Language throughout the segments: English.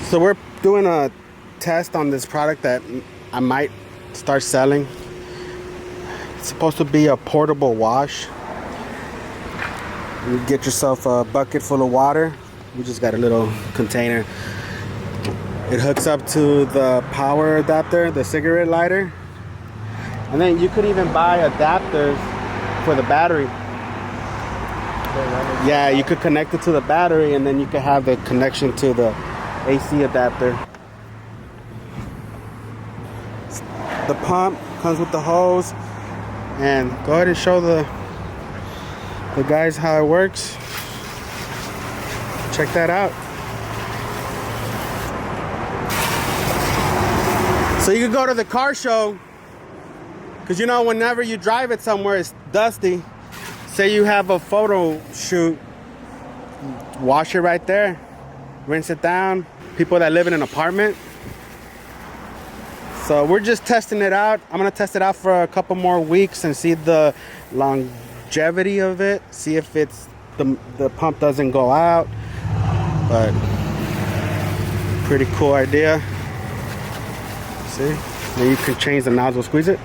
So we're doing a test on this product that I might start selling. It's supposed to be a portable wash. You get yourself a bucket full of water. We just got a little container. It hooks up to the power adapter, the cigarette lighter. And then you could even buy adapters for the battery. Yeah, you could connect it to the battery and then you could have the connection to the AC adapter. The pump comes with the hose. And go ahead and show the guys how it works. Check that out. So you can go to the car show, because you know whenever you drive it somewhere it's dusty. Say you have a photo shoot, wash it right there, rinse it down. People that live in an apartment. So we're just testing it out. I'm gonna test it out for a couple more weeks and see the longevity of it. See if it's the pump doesn't go out. But pretty cool idea. See? Then you can change the nozzle, squeeze it.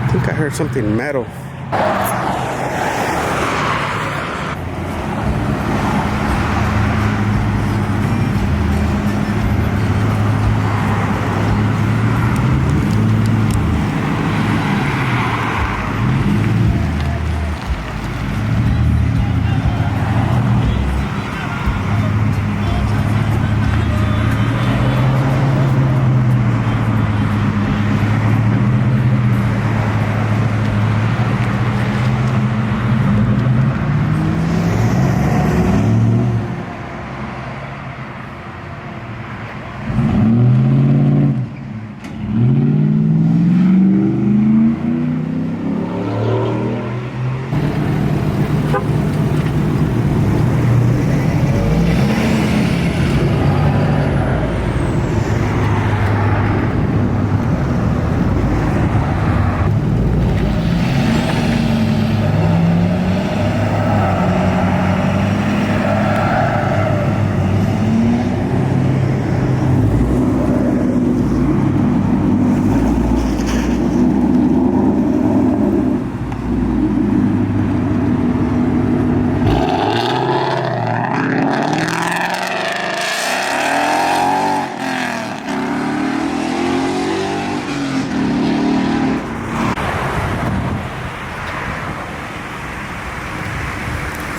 I think I heard something metal.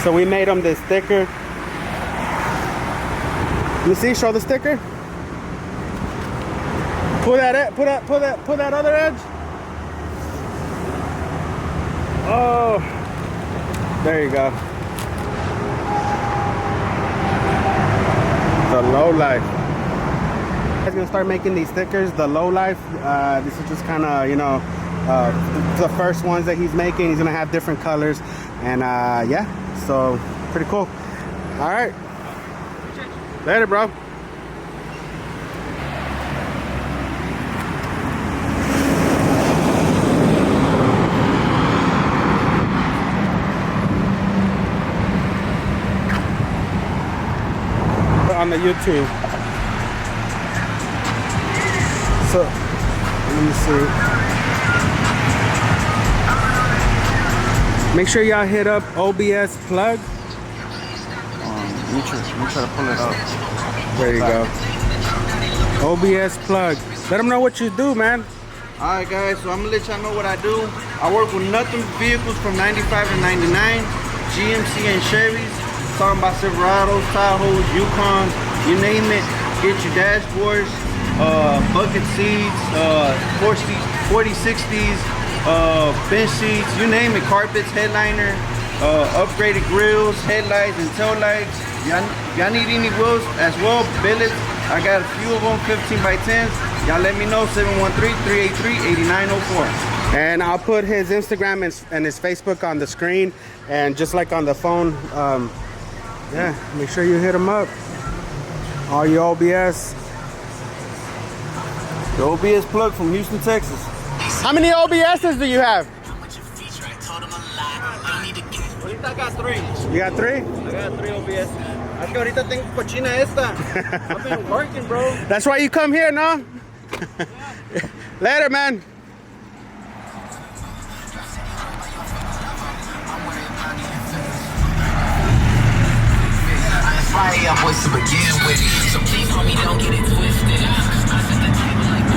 So we made them this sticker. You see, show the sticker. Pull that other edge. Oh, there you go. The low life. I'm gonna start making these stickers. The low life. This is just kind of, you know, the first ones that he's making. He's gonna have different colors, and yeah, so pretty cool. All right, later, bro. on the YouTube. So let me see. Make sure y'all hit up OBS plug. Let me try to pull it up. There you go. OBS plug. Let them know what you do, man. Alright guys, so I'm gonna let y'all know what I do. I work with nothing vehicles from 95 to 99, GMC and Chevys. Talking about Silverados, Tahoes, Yukons, you name it. Get your dashboards, bucket seats, 4060s, bench seats, you name it. Carpets, headliner, upgraded grills, headlights, and tail lights. Y'all need any wheels as well, billets. I got a few of them, 15 by 10s. Y'all let me know, 713-383-8904. And I'll put his Instagram and his Facebook on the screen. And just like on the phone, yeah, make sure you hit him up. All your OBS. The OBS plug from Houston, Texas. How many OBSs do you have? Ahorita I got 3. You got 3? I got 3 OBS. I que ahorita tengo cochina esta. I've been working, bro. That's why you come here, no? Later, man. Fire voice to begin with, so please homie don't get it twisted. I set the table like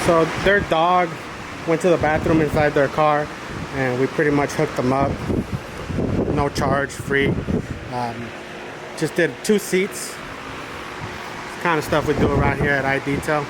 So their dog went to the bathroom inside their car, and we pretty much hooked them up. No charge, free. Just did 2 seats. It's the kind of stuff we do around here at I.detail.